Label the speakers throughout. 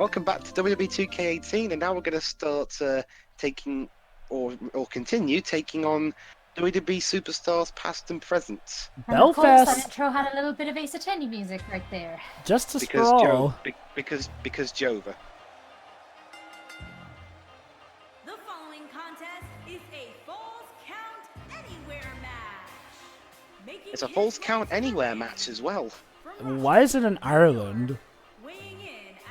Speaker 1: Welcome back to WWE 2K18, and now we're going to start taking, or continue taking on WWE Superstars past and present.
Speaker 2: And of course, that
Speaker 3: Belfast,
Speaker 2: intro had a little bit of Ace Attorney music right there.
Speaker 3: Justice for
Speaker 1: Because
Speaker 3: all.
Speaker 1: because Jova.
Speaker 4: The following contest is a Falls Count Anywhere match. Making
Speaker 1: It's a
Speaker 4: his
Speaker 1: false
Speaker 4: way
Speaker 1: count
Speaker 4: to the
Speaker 1: anywhere
Speaker 4: ring
Speaker 1: match as well.
Speaker 4: from
Speaker 3: Why is it in Ireland?
Speaker 4: weighing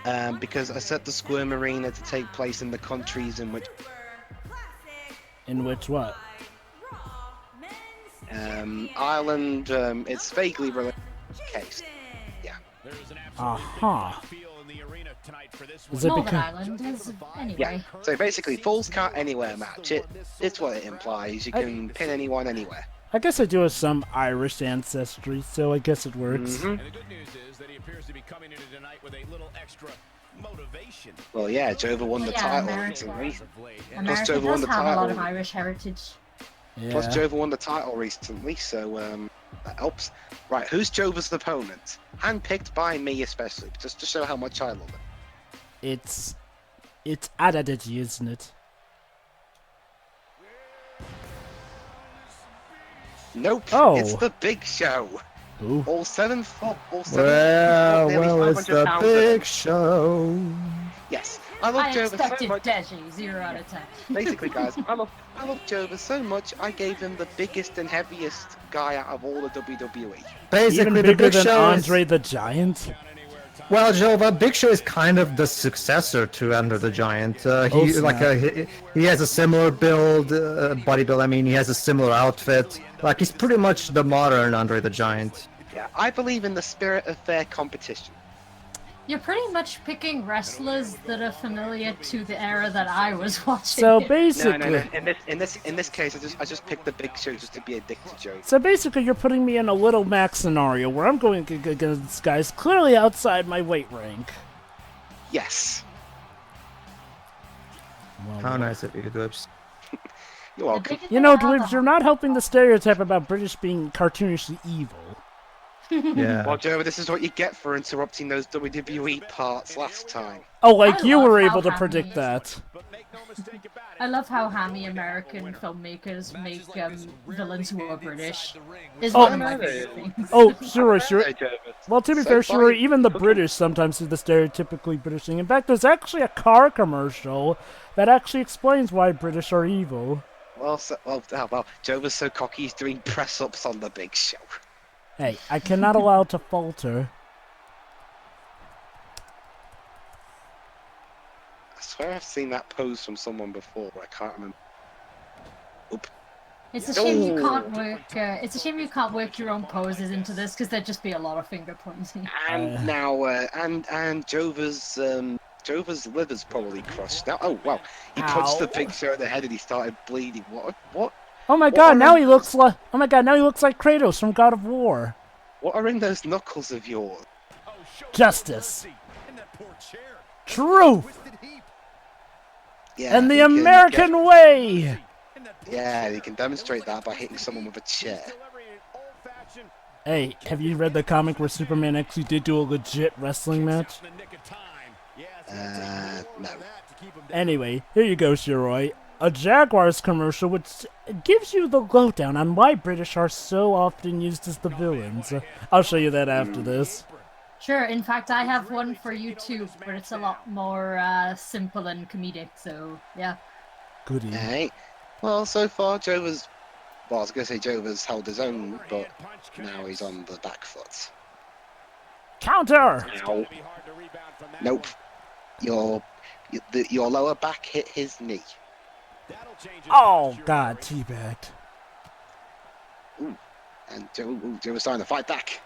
Speaker 4: in at
Speaker 1: Because I set the Squirm Arena to take place in the countries in which
Speaker 4: Super Classic
Speaker 3: In which what?
Speaker 4: Raw Men's
Speaker 1: Ireland. It's vaguely related case. Yeah.
Speaker 3: Aha. Is it
Speaker 2: Northern
Speaker 3: because
Speaker 2: Ireland is anyway.
Speaker 1: Yeah. So basically, false count anywhere match. It's what it implies. You can pin anyone anywhere.
Speaker 3: I guess I do have some Irish ancestry, so I guess it works.
Speaker 1: Mhm.
Speaker 5: And the good news is that he appears to be coming into tonight with a little extra motivation.
Speaker 1: Well, yeah, Jova won the
Speaker 2: Yeah,
Speaker 1: title
Speaker 2: America.
Speaker 1: recently.
Speaker 2: America
Speaker 1: Jova won
Speaker 2: does
Speaker 1: the
Speaker 2: have a lot of
Speaker 1: title.
Speaker 2: Irish heritage.
Speaker 3: Yeah.
Speaker 1: Plus, Jova won the title recently, so that helps. Right, who's Jova's opponent? Handpicked by me, especially, just to show how much I love it.
Speaker 3: It's Adadity, isn't it?
Speaker 1: Nope,
Speaker 3: Oh.
Speaker 1: it's the Big Show.
Speaker 3: Ooh.
Speaker 1: All 7 foot, all 7
Speaker 6: Well,
Speaker 1: nearly
Speaker 6: it's
Speaker 1: 500
Speaker 6: the
Speaker 1: pounds.
Speaker 6: big show.
Speaker 1: Yes, I love
Speaker 2: I
Speaker 1: Jova so
Speaker 2: expected
Speaker 1: much.
Speaker 2: Deji, 0 out of 10.
Speaker 1: Basically, guys, I love Jova so much. I gave him the biggest and heaviest guy out of all the WWE.
Speaker 3: Even
Speaker 6: Basically, the
Speaker 3: bigger
Speaker 6: Big
Speaker 3: than
Speaker 6: Show
Speaker 3: Andre
Speaker 6: is...
Speaker 3: the Giant?
Speaker 6: Well, Jova, Big Show is kind of the successor to Under the Giant. He
Speaker 3: snap.
Speaker 6: he has a similar build, body build. I mean, he has a similar outfit. Like, he's pretty much the modern Andre the Giant.
Speaker 1: Yeah, I believe in the spirit of fair competition.
Speaker 2: You're pretty much picking wrestlers that are familiar to the era that I was watching.
Speaker 3: So
Speaker 1: No,
Speaker 3: basically,
Speaker 1: no, no. In this case, I just picked the Big Show just to be a dick to Joe.
Speaker 3: so basically, you're putting me in a little Max scenario where I'm going against guys clearly outside my weight rank.
Speaker 1: Yes,
Speaker 6: How nice of you, Dwibs.
Speaker 1: you're welcome.
Speaker 3: You know, Dwibs, you're not helping the stereotype about British being cartoonishly evil.
Speaker 6: Yeah.
Speaker 1: Well, Joe, this is what you get for interrupting those WWE parts last time.
Speaker 3: Oh, like
Speaker 2: I
Speaker 3: you
Speaker 2: love
Speaker 3: were
Speaker 2: how
Speaker 3: able to
Speaker 2: happy
Speaker 3: predict
Speaker 2: he is.
Speaker 3: that.
Speaker 2: I love how hammy American filmmakers make villains who are British. Is
Speaker 3: Oh.
Speaker 2: one of my favorite things.
Speaker 3: Oh, sure.
Speaker 1: Hey, Joe,
Speaker 3: Well, to be
Speaker 1: So
Speaker 3: fair, sure,
Speaker 1: funny.
Speaker 3: even the British sometimes do the stereotypically British thing. In fact, there's actually a car commercial that actually explains why British are evil.
Speaker 1: well, Joe was so cocky he's doing press-ups on the Big Show.
Speaker 3: Hey, I cannot allow it to falter.
Speaker 1: I swear I've seen that pose from someone before, but I can't remember. Oop.
Speaker 2: It's a shame you
Speaker 1: Oh.
Speaker 2: can't work. It's a shame you can't work your own poses into this because there'd just be a lot of finger pointing.
Speaker 1: And now, and Jova's liver's probably crushed now. Oh wow, he punched the
Speaker 3: Ow.
Speaker 1: Big Show in the head and he started bleeding. What?
Speaker 3: Oh my
Speaker 1: What
Speaker 3: God!
Speaker 1: are
Speaker 3: Now he
Speaker 1: those-
Speaker 3: looks like. Oh my God! Now he looks like Kratos from God of War.
Speaker 1: What are in those knuckles of yours?
Speaker 3: Justice, truth,
Speaker 1: Yeah,
Speaker 3: and the
Speaker 1: you can
Speaker 3: American way.
Speaker 1: Yeah, you can demonstrate that by hitting someone with a chair.
Speaker 3: Hey, have you read the comic where Superman actually did do a legit wrestling match?
Speaker 1: No.
Speaker 3: Anyway, here you go, Shiroi. A Jaguars commercial which gives you the lowdown on why British are so often used as the villains. I'll show you that after this.
Speaker 2: Sure. In fact, I have one for you too, but it's a lot more simple and comedic. So yeah.
Speaker 3: Goody.
Speaker 1: Alright. Well, so far, Jova's... Well, I was going to say Jova's held his own, but now he's on the back foot.
Speaker 3: Counter!
Speaker 1: Ow. Nope. Your lower back hit his knee.
Speaker 3: Oh, God, teabagged.
Speaker 1: And Jova's starting to fight back.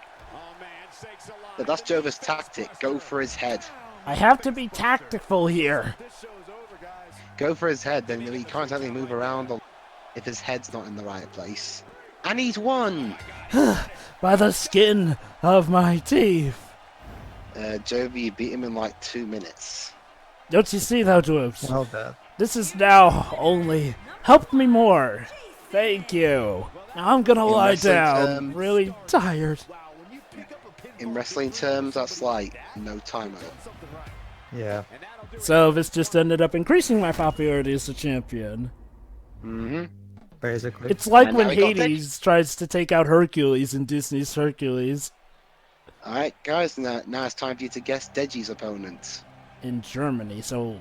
Speaker 1: But that's Jova's tactic. Go for his head.
Speaker 3: I have to be tactful here.
Speaker 1: Go for his head, then he can't exactly move around if his head's not in the right place. And he's won!
Speaker 3: By the skin of my teeth.
Speaker 1: Jova, you beat him in like 2 minutes.
Speaker 3: Don't you see, though, Dwibs?
Speaker 6: Well, that.
Speaker 3: This is now only... Help me more. Thank you. Now I'm gonna
Speaker 1: In
Speaker 3: lie
Speaker 1: wrestling
Speaker 3: down.
Speaker 1: terms-
Speaker 3: Really tired.
Speaker 1: In wrestling terms, that's like no timeout.
Speaker 6: Yeah.
Speaker 3: So this just ended up increasing my popularity as a champion.
Speaker 1: Mm-hmm.
Speaker 6: Basically.
Speaker 3: It's like
Speaker 1: And
Speaker 3: when
Speaker 1: now we got
Speaker 3: Hades tries to take out Hercules in Disney's Hercules.
Speaker 1: Alright, guys, now it's time for you to guess Deji's opponent.
Speaker 3: In Germany, so...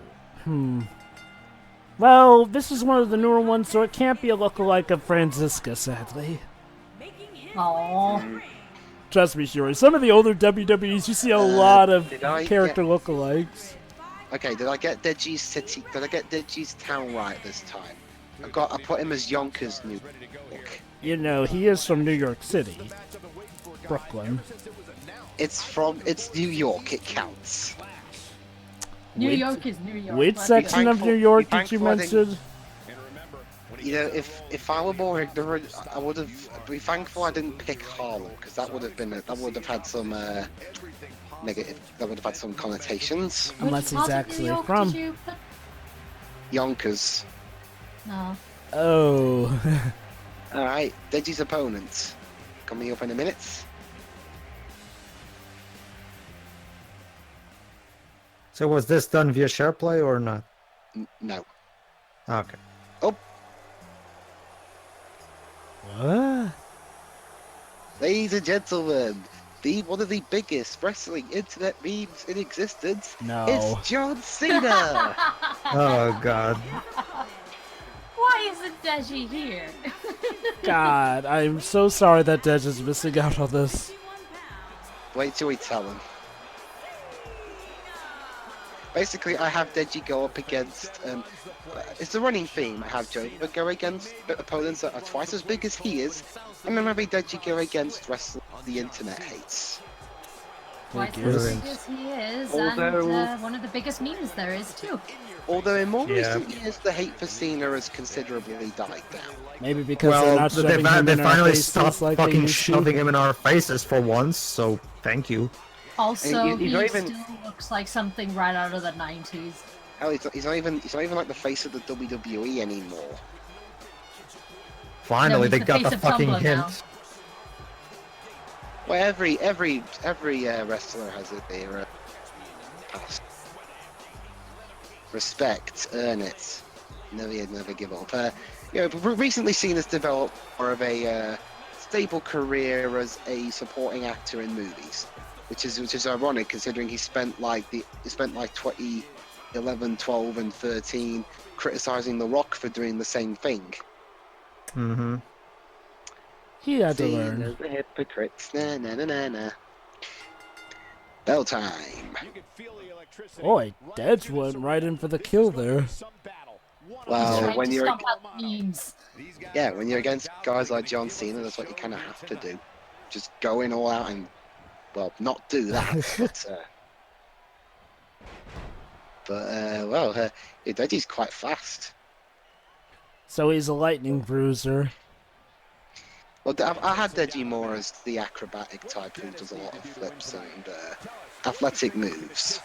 Speaker 3: Well, this is one of the newer ones, so it can't be a lookalike of Franziska, sadly.
Speaker 4: Making his
Speaker 2: Aww.
Speaker 4: way to the ring.
Speaker 3: Trust me, Shuri, some of the older WWEs, you see a lot of
Speaker 1: did I
Speaker 3: character lookalikes.
Speaker 1: Okay, did I get Deji's city? Did I get Deji's town right this time? I put him as Yonkers, New York.
Speaker 3: You know, he is from New York City. Brooklyn.
Speaker 1: It's New York. It counts.
Speaker 2: New York is New York.
Speaker 3: Which
Speaker 2: let's
Speaker 3: section
Speaker 2: go.
Speaker 3: of New York
Speaker 1: Be
Speaker 3: did you
Speaker 1: thankful I didn't-
Speaker 3: mention?
Speaker 1: You know, if I were more ignorant, I would have. Be thankful I didn't pick Harlem because that would have had some negative. That would have had some connotations.
Speaker 2: Which
Speaker 3: Unless he's
Speaker 2: part of New
Speaker 3: actually
Speaker 2: York
Speaker 3: from.
Speaker 2: did you put?
Speaker 1: Yonkers.
Speaker 2: No.
Speaker 3: Oh.
Speaker 1: All right, Deji's opponent coming up in a minute.
Speaker 6: So was this done via share play or not?
Speaker 1: No.
Speaker 6: Okay.
Speaker 3: What?
Speaker 1: Ladies and gentlemen, one of the biggest wrestling internet memes in existence.
Speaker 3: No.
Speaker 1: It's John Cena.
Speaker 6: Oh god.
Speaker 2: Why isn't Deji here?
Speaker 3: God, I'm so sorry that Dej is missing out on this.
Speaker 4: 61 pounds.
Speaker 1: Wait till we tell him. Basically, I have Deji go up against. It's a running theme. I have Joe go against opponents that are twice as big as he is, and then maybe Deji go against wrestlers the internet hates.
Speaker 2: Twice as
Speaker 6: Brilliant.
Speaker 2: big as he is,
Speaker 1: Although-
Speaker 2: and one of the biggest memes there is too.
Speaker 1: Although in more
Speaker 6: Yeah.
Speaker 1: recent years, the hate for Cena has considerably died down.
Speaker 3: Maybe because they're
Speaker 6: Well,
Speaker 3: not
Speaker 6: they,
Speaker 3: shoving him
Speaker 6: they
Speaker 3: in our
Speaker 6: finally
Speaker 3: faces
Speaker 6: stopped
Speaker 3: like they
Speaker 6: fucking
Speaker 3: used to.
Speaker 6: shoving him in our faces for once, so thank you.
Speaker 2: Also,
Speaker 1: he's
Speaker 2: he
Speaker 1: not even-
Speaker 2: still looks like something right out of the 90s.
Speaker 1: Hell, he's not even like the face of the WWE anymore.
Speaker 6: Finally,
Speaker 2: he's
Speaker 6: they
Speaker 2: the
Speaker 6: got
Speaker 2: face
Speaker 6: the
Speaker 2: of
Speaker 6: fucking
Speaker 2: Tumblr
Speaker 6: hint.
Speaker 2: now.
Speaker 1: Well, every wrestler has their past. Respect, earn it. Never give up. Recently seen us develop more of a stable career as a supporting actor in movies, which is ironic considering he spent like 2011, 12, and 13 criticizing The Rock for doing the same thing.
Speaker 6: Mm-hmm.
Speaker 3: He had to
Speaker 1: Seen
Speaker 3: learn.
Speaker 1: as the hypocrites. Na na na na na. Bell time.
Speaker 3: Boy, Dej went right in for the kill there.
Speaker 1: Well,
Speaker 2: Trying
Speaker 1: when
Speaker 2: to
Speaker 1: you're
Speaker 2: stomp out memes.
Speaker 1: when you're against guys like John Cena, that's what you kind of have to do. Just go in all out and, well, not do that. Deji's quite fast.
Speaker 3: So he's a lightning bruiser.
Speaker 1: Well, I had Deji more as the acrobatic type who does a lot of flips and athletic moves.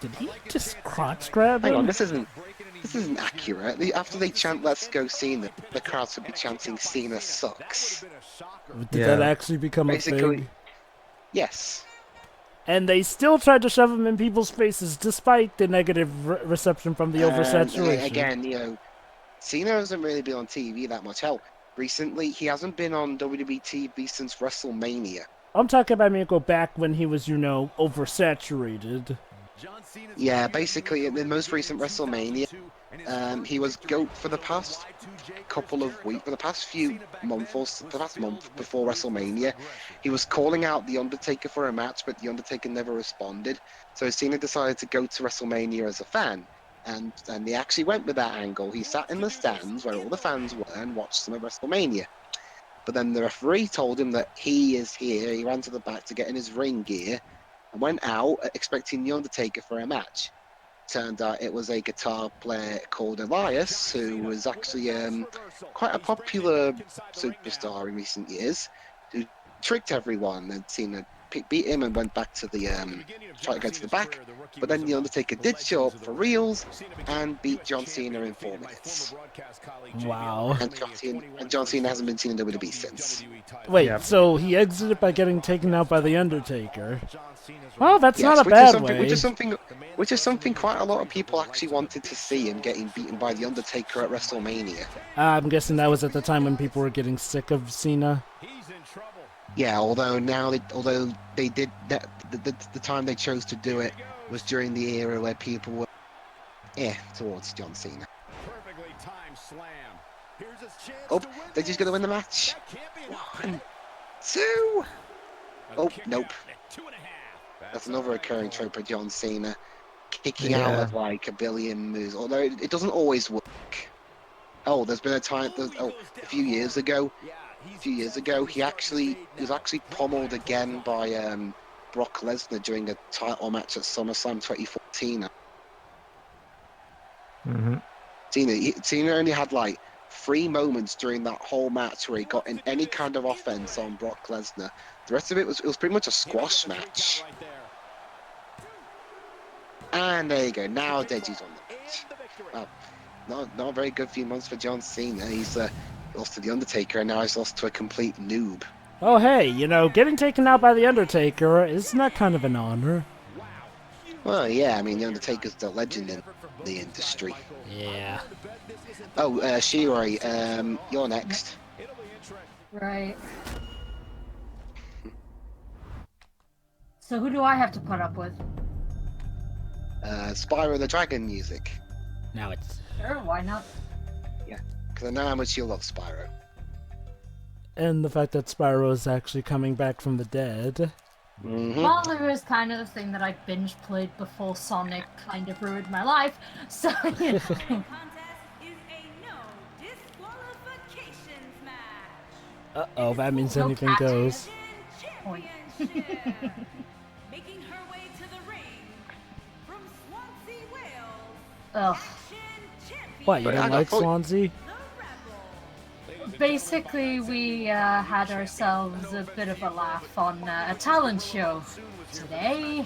Speaker 3: Did he just crotch grab
Speaker 1: Hang on,
Speaker 3: him?
Speaker 1: this isn't accurate. After they chant "Let's go Cena," the crowds would be chanting "Cena sucks."
Speaker 3: Did
Speaker 6: Yeah.
Speaker 3: that actually become
Speaker 1: Basically-
Speaker 3: a thing?
Speaker 1: Yes.
Speaker 3: And they still tried to shove him in people's faces despite the negative reception from the oversaturation.
Speaker 1: Again, Cena hasn't really been on TV that much. Hell, recently he hasn't been on WWE TV since WrestleMania.
Speaker 3: I'm talking about go back when he was, oversaturated.
Speaker 1: Yeah, basically in the most recent WrestleMania, he was GOAT for the past couple of weeks, for the past few months, the past month before WrestleMania. He was calling out The Undertaker for a match, but The Undertaker never responded. So Cena decided to go to WrestleMania as a fan. And they actually went with that angle. He sat in the stands where all the fans were and watched them at WrestleMania. But then the referee told him that he is here. He ran to the back to get in his ring gear and went out expecting The Undertaker for a match. Turned out it was a guitar player called Elias, who was actually quite a popular superstar in recent years, who tricked everyone, and Cena beat him and went back to the try to go to the back. But then the Undertaker did show up for reals and beat John Cena in 4 minutes.
Speaker 3: Wow.
Speaker 1: And John Cena hasn't been seen in WWE since.
Speaker 3: Wait,
Speaker 6: Yeah.
Speaker 3: so he exited by getting taken out by the Undertaker. Well, that's
Speaker 1: Yes,
Speaker 3: not a bad way.
Speaker 1: Which is something quite a lot of people actually wanted to see, him getting beaten by the Undertaker at WrestleMania.
Speaker 3: I'm guessing that was at the time when people were getting sick of Cena.
Speaker 1: Yeah, although they did that, the time they chose to do it was during the era where people were towards John Cena. Oh, they're just gonna win the match. 1, 2. Oh, nope. That's another recurring trope of John Cena, kicking out of like a billion moves. Although it doesn't always work. Oh, there's been a time. A few years ago, he was actually pummeled again by Brock Lesnar during a title match at SummerSlam 2014. Cena only had like 3 moments during that whole match where he got in any kind of offense on Brock Lesnar. The rest of it was pretty much a squash match. And there you go. Now Deji's on the match. Well, not a very good few months for John Cena. He's lost to the Undertaker, and now he's lost to a complete noob.
Speaker 3: Oh, hey, getting taken out by the Undertaker, isn't that kind of an honor?
Speaker 1: Well, yeah, I mean, the Undertaker's the legend in the industry.
Speaker 3: Yeah.
Speaker 1: Oh, Shiori, you're next.
Speaker 2: Right. So who do I have to put up with?
Speaker 1: Spyro the Dragon music.
Speaker 3: Now it's...
Speaker 2: Sure, why not?
Speaker 1: Yeah, because I know how much you love Spyro.
Speaker 3: And the fact that Spyro is actually coming back from the dead.
Speaker 2: Well, there is kind of the thing that I binge played before Sonic kind of ruined my life, so you know.
Speaker 4: Contest is a no disqualifications match.
Speaker 3: Uh-oh, that means
Speaker 2: No
Speaker 3: anything
Speaker 2: catches.
Speaker 3: goes.
Speaker 2: Point.
Speaker 4: Making her way to the ring from Swansea, Wales.
Speaker 2: Ugh.
Speaker 3: What, you don't like Swansea?
Speaker 2: Basically, we had ourselves a bit of a laugh on a talent show today.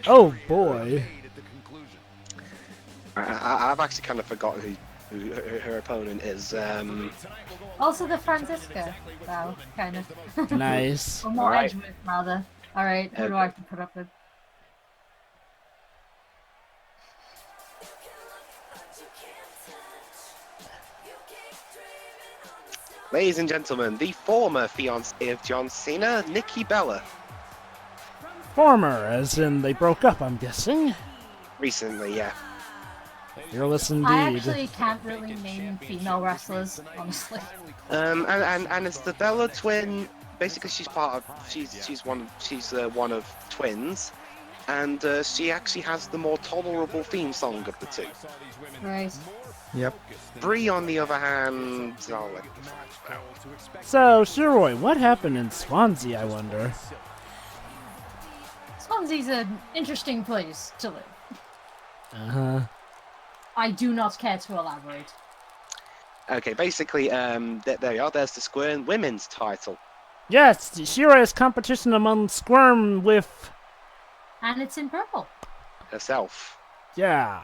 Speaker 3: Oh, boy.
Speaker 1: I've actually kind of forgotten who her opponent is.
Speaker 2: Also the Francisca, though, kind of.
Speaker 3: Nice.
Speaker 2: Or more
Speaker 1: Alright.
Speaker 2: Edgeworth, rather. Alright, who do I have to put up with?
Speaker 1: Ladies and gentlemen, the former fiancée of John Cena, Nikki Bella.
Speaker 3: Former, as in they broke up, I'm guessing.
Speaker 1: Recently, yeah.
Speaker 3: Fearless
Speaker 2: I
Speaker 3: indeed.
Speaker 2: actually can't really name female wrestlers, honestly.
Speaker 1: And it's the Bella twin. Basically, she's one of twins, and she actually has the more tolerable theme song of the two.
Speaker 2: Right.
Speaker 6: Yep.
Speaker 1: Brie, on the other hand, I'll let you find out.
Speaker 3: So, Shiroi, what happened in Swansea, I wonder?
Speaker 2: Swansea's an interesting place to live.
Speaker 3: Uh-huh.
Speaker 2: I do not care to elaborate.
Speaker 1: Okay, basically, there you are. There's the Squirm Women's title.
Speaker 3: Yes, Shiroi's competition among Squirm with...
Speaker 2: And it's in purple.
Speaker 1: Herself.
Speaker 3: Yeah.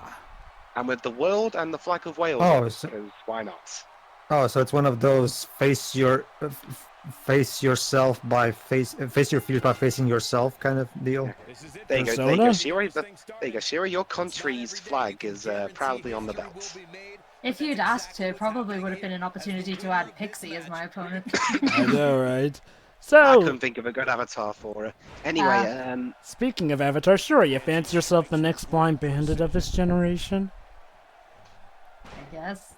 Speaker 1: And with the world and the flag of Wales.
Speaker 6: Oh,
Speaker 1: on it,
Speaker 6: so-
Speaker 1: because why not?
Speaker 6: Oh, so it's one of those face your fears by facing yourself kind of deal.
Speaker 1: There you go. There you
Speaker 3: Persona?
Speaker 1: go, Shira. There you go, Shira. Your country's flag is proudly on the belt.
Speaker 2: If you'd asked her, probably would have been an opportunity to add Pixie as my opponent.
Speaker 3: I know, right?
Speaker 1: I
Speaker 3: So,
Speaker 1: couldn't think of a good avatar for her. Anyway,
Speaker 3: speaking of Avatar, Shiroi, you fancy yourself the next blind bandit of this generation?
Speaker 2: I guess.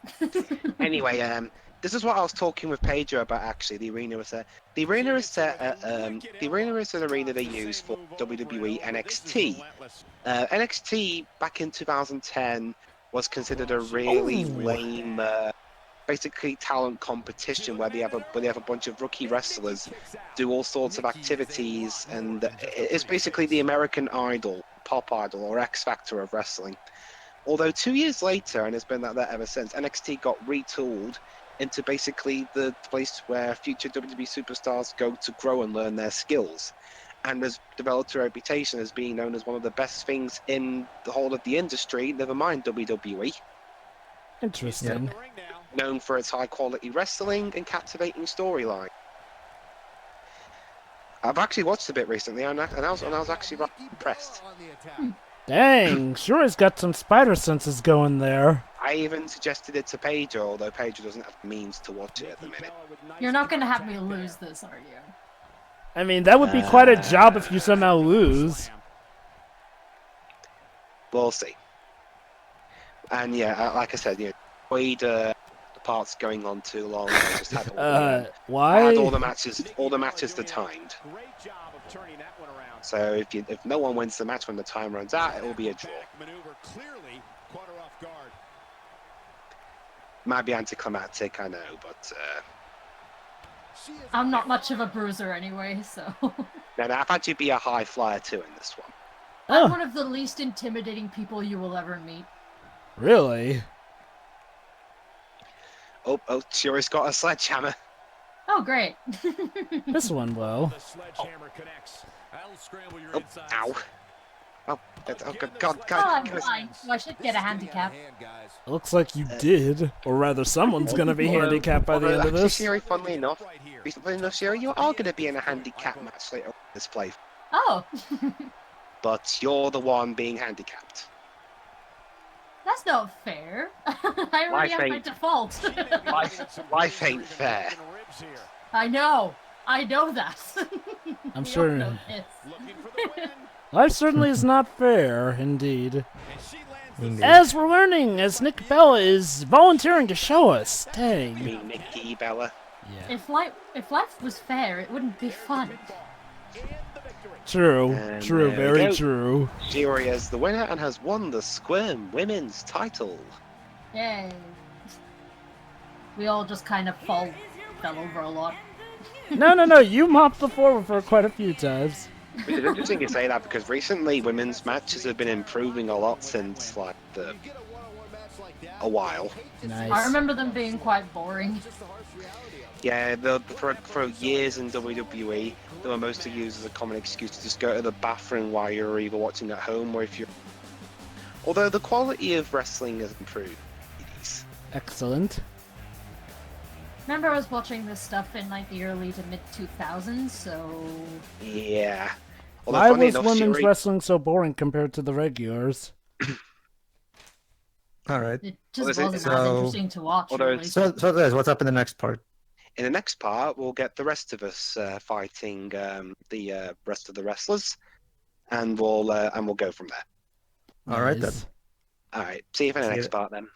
Speaker 1: This is what I was talking with Pedro about. Actually, the arena is the arena is an arena they use for WWE NXT. NXT back in 2010 was considered a really lame, basically talent competition where they have a bunch of rookie wrestlers do all sorts of activities, and it's basically the American Idol, Pop Idol, or X Factor of wrestling. Although 2 years later, and it's been like that ever since, NXT got retooled into basically the place where future WWE superstars go to grow and learn their skills, and has developed a reputation as being known as one of the best things in the whole of the industry, never mind WWE.
Speaker 3: Interesting.
Speaker 1: Known for its high-quality wrestling and captivating storyline. I've actually watched a bit recently, and I was actually rather impressed.
Speaker 3: Dang, sure has got some spider senses going there.
Speaker 1: I even suggested it to Pedro, although Pedro doesn't have the means to watch it at the minute.
Speaker 2: You're not gonna have me lose this, are you?
Speaker 3: I mean, that would be quite a job if you somehow lose.
Speaker 1: We'll see. And yeah, like I said, avoid the parts going on too long. I just had
Speaker 3: why?
Speaker 1: I had all the matches the timed. So if no one wins the match when the time runs out, it will be a draw. Might be anticlimactic, I know, but
Speaker 2: I'm not much of a bruiser anye, so...
Speaker 1: no, I've had you be a high flyer too in this one.
Speaker 2: I'm one of the least intimidating people you will ever meet.
Speaker 3: Really?
Speaker 1: Oh, Shuri's got a sledgehammer.
Speaker 2: Oh, great.
Speaker 3: This one will.
Speaker 1: Oh, ow. Oh, God.
Speaker 2: I'm blind, so I should get a handicap.
Speaker 3: Looks like you did. Or rather, someone's gonna be handicapped by the end of this.
Speaker 1: Shuri, funnily enough, Shuri, you are going to be in a handicap match later on this play.
Speaker 2: Oh.
Speaker 1: But you're the one being handicapped.
Speaker 2: That's not fair. I already have my default.
Speaker 1: Life ain't fair.
Speaker 2: I know that.
Speaker 3: I'm sure. Life certainly is not fair, indeed. As we're learning, as Nick Bella is volunteering to show us. Dang.
Speaker 1: You mean Nikki Bella?
Speaker 3: Yeah.
Speaker 2: If life was fair, it wouldn't be fun.
Speaker 3: True.
Speaker 1: And
Speaker 3: True. Very true.
Speaker 1: Shuri is the winner and has won the Squirm Women's title.
Speaker 2: Yay. We all just kind of fell over a lot.
Speaker 3: No. You mopped the floor for quite a few times.
Speaker 1: Which is interesting you say that because recently women's matches have been improving a lot since like a while.
Speaker 3: Nice.
Speaker 2: I remember them being quite boring.
Speaker 1: Yeah, for years in WWE, they were mostly used as a common excuse to just go to the bathroom while you're either watching at home or if you're... Although the quality of wrestling has improved.
Speaker 3: Excellent.
Speaker 2: Remember I was watching this stuff in like the early to mid 2000s, so...
Speaker 1: Yeah. Although,
Speaker 3: Why
Speaker 1: funny
Speaker 3: was
Speaker 1: enough,
Speaker 3: women's wrestling so boring compared to the regulars?
Speaker 6: Alright.
Speaker 2: It just wasn't as interesting to watch, really.
Speaker 6: So guys, what's up in the next part?
Speaker 1: In the next part, we'll get the rest of us fighting the rest of the wrestlers, and we'll go from there.
Speaker 6: Alright then.
Speaker 3: Nice.
Speaker 1: All right. See you for the next part then.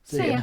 Speaker 3: See ya.